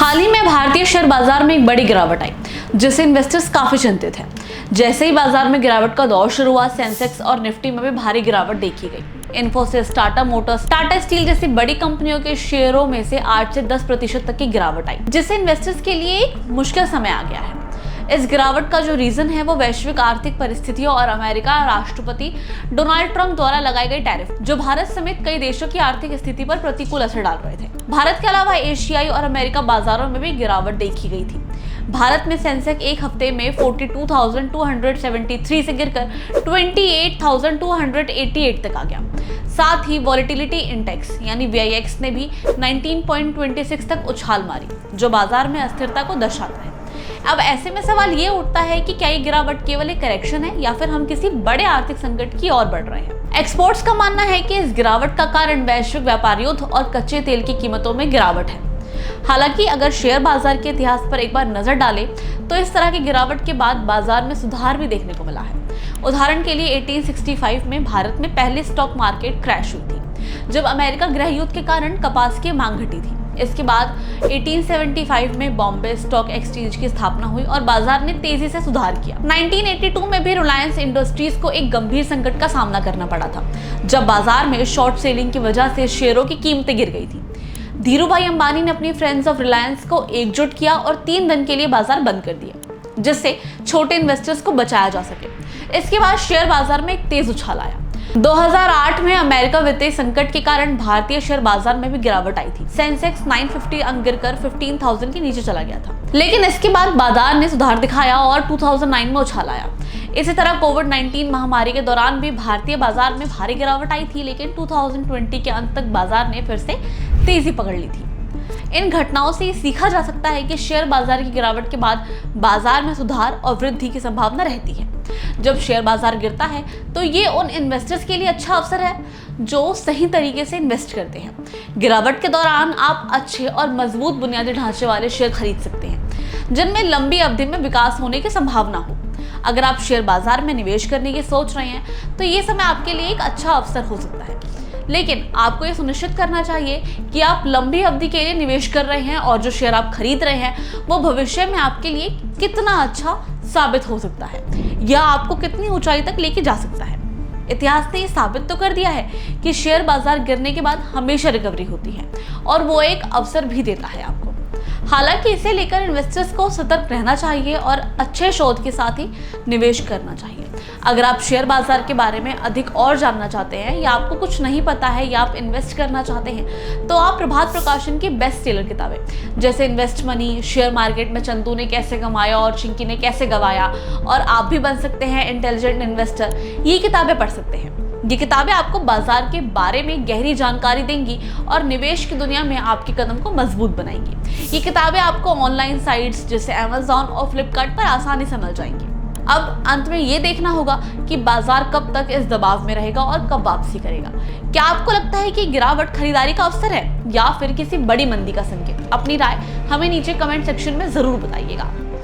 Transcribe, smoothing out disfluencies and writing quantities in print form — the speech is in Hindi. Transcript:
हाल ही में भारतीय शेयर बाजार में एक बड़ी गिरावट आई, जिससे इन्वेस्टर्स काफी चिंतित हैं। जैसे ही बाजार में गिरावट का दौर शुरू हुआ, सेंसेक्स और निफ्टी में भी भारी गिरावट देखी गई। इन्फोसिस, टाटा मोटर्स, टाटा स्टील जैसी बड़ी कंपनियों के शेयरों में से 8 से 10% तक की गिरावट आई, जिससे इन्वेस्टर्स के लिए एक मुश्किल समय आ गया है। इस गिरावट का जो रीजन है वो वैश्विक आर्थिक परिस्थितियों और अमेरिका राष्ट्रपति डोनाल्ड ट्रंप द्वारा लगाए गए टैरिफ, जो भारत समेत कई देशों की आर्थिक स्थिति पर प्रतिकूल असर डाल रहे थे। भारत के अलावा एशियाई और अमेरिका बाजारों में भी गिरावट देखी गई थी। भारत में सेंसेक्स एक हफ्ते में 42,273 से गिरकर 28,288 तक आ गया। साथ ही वॉलेटिलिटी इंडेक्स यानी VIX ने भी 19.26 तक उछाल मारी, जो बाजार में अस्थिरता को दर्शाता है। अब ऐसे में सवाल ये उठता है कि क्या ये गिरावट केवल एक करेक्शन है या फिर हम किसी बड़े आर्थिक संकट की ओर बढ़ रहे हैं। एक्सपर्ट्स का मानना है कि इस गिरावट का कारण वैश्विक व्यापार युद्ध और कच्चे तेल की कीमतों में गिरावट है। हालांकि अगर शेयर बाजार के इतिहास पर एक बार नजर डालें तो इस तरह की गिरावट के बाद बाजार में सुधार भी देखने को मिला है। उदाहरण के लिए 1865 में भारत में पहली स्टॉक मार्केट क्रैश हुई थी, जब अमेरिका गृह युद्ध के कारण कपास की मांग घटी थी। इसके बाद 1875 में बॉम्बे स्टॉक एक्सचेंज की स्थापना हुई और बाजार ने तेजी से सुधार किया। 1982 में भी रिलायंस इंडस्ट्रीज को एक गंभीर संकट का सामना करना पड़ा था, जब बाजार में शॉर्ट सेलिंग की वजह से शेयरों की कीमतें गिर गई थी। धीरूभाई अंबानी ने अपनी फ्रेंड्स ऑफ रिलायंस को एकजुट किया और 3 दिन के लिए बाजार बंद कर दिए, जिससे छोटे इन्वेस्टर्स को बचाया जा सके। इसके बाद शेयर बाजार में एक तेज उछाल आया। 2008 में अमेरिका वित्तीय संकट के कारण भारतीय शेयर बाजार में भी गिरावट आई थी। सेंसेक्स 950 अंक गिरकर 15,000 के नीचे चला गया था, लेकिन इसके बाद बाजार ने सुधार दिखाया और 2009 में उछाल आया। इसी तरह कोविड-19 महामारी के दौरान भी भारतीय बाजार में भारी गिरावट आई थी, लेकिन 2020 के अंत तक बाजार ने फिर से तेजी पकड़ ली थी। इन घटनाओं से ये सीखा जा सकता है कि शेयर बाजार की गिरावट के बाद बाजार में सुधार और वृद्धि की संभावना रहती है। जब शेयर बाजार गिरता है तो ये उन इन्वेस्टर्स के लिए अच्छा अवसर है जो सही तरीके से इन्वेस्ट करते हैं। गिरावट के दौरान आप अच्छे और मजबूत बुनियादी ढांचे वाले शेयर खरीद सकते हैं, जिनमें लंबी अवधि में विकास होने की संभावना हो। अगर आप शेयर बाजार में निवेश करने की सोच रहे हैं तो ये समय आपके लिए एक अच्छा अवसर हो सकता है, लेकिन आपको ये सुनिश्चित करना चाहिए कि आप लंबी अवधि के लिए निवेश कर रहे हैं और जो शेयर आप खरीद रहे हैं वो भविष्य में आपके लिए कितना अच्छा साबित हो सकता है या आपको कितनी ऊंचाई तक लेके जा सकता है। इतिहास ने ये साबित तो कर दिया है कि शेयर बाजार गिरने के बाद हमेशा रिकवरी होती है और वो एक अवसर भी देता है आपको। हालांकि इसे लेकर इन्वेस्टर्स को सतर्क रहना चाहिए और अच्छे शोध के साथ ही निवेश करना चाहिए। अगर आप शेयर बाजार के बारे में अधिक और जानना चाहते हैं या आपको कुछ नहीं पता है या आप इन्वेस्ट करना चाहते हैं तो आप प्रभात प्रकाशन की बेस्ट सेलर किताबें जैसे इन्वेस्ट मनी, शेयर मार्केट में चंदू ने कैसे कमाया और चिंकी ने कैसे गवाया और आप भी बन सकते हैं इंटेलिजेंट इन्वेस्टर, ये किताबें पढ़ सकते हैं। ये किताबें आपको बाजार के बारे में गहरी जानकारी देंगी और निवेश की दुनिया में आपके कदम को मजबूत बनाएंगी। ये किताबें आपको ऑनलाइन साइट्स जैसे Amazon और Flipkart पर आसानी से मिल जाएंगी। अब अंत में ये देखना होगा कि बाजार कब तक इस दबाव में रहेगा और कब वापसी करेगा। क्या आपको लगता है कि गिरावट खरीदारी का अवसर है या फिर किसी बड़ी मंदी का संकेत? अपनी राय हमें नीचे कमेंट सेक्शन में जरूर बताइएगा।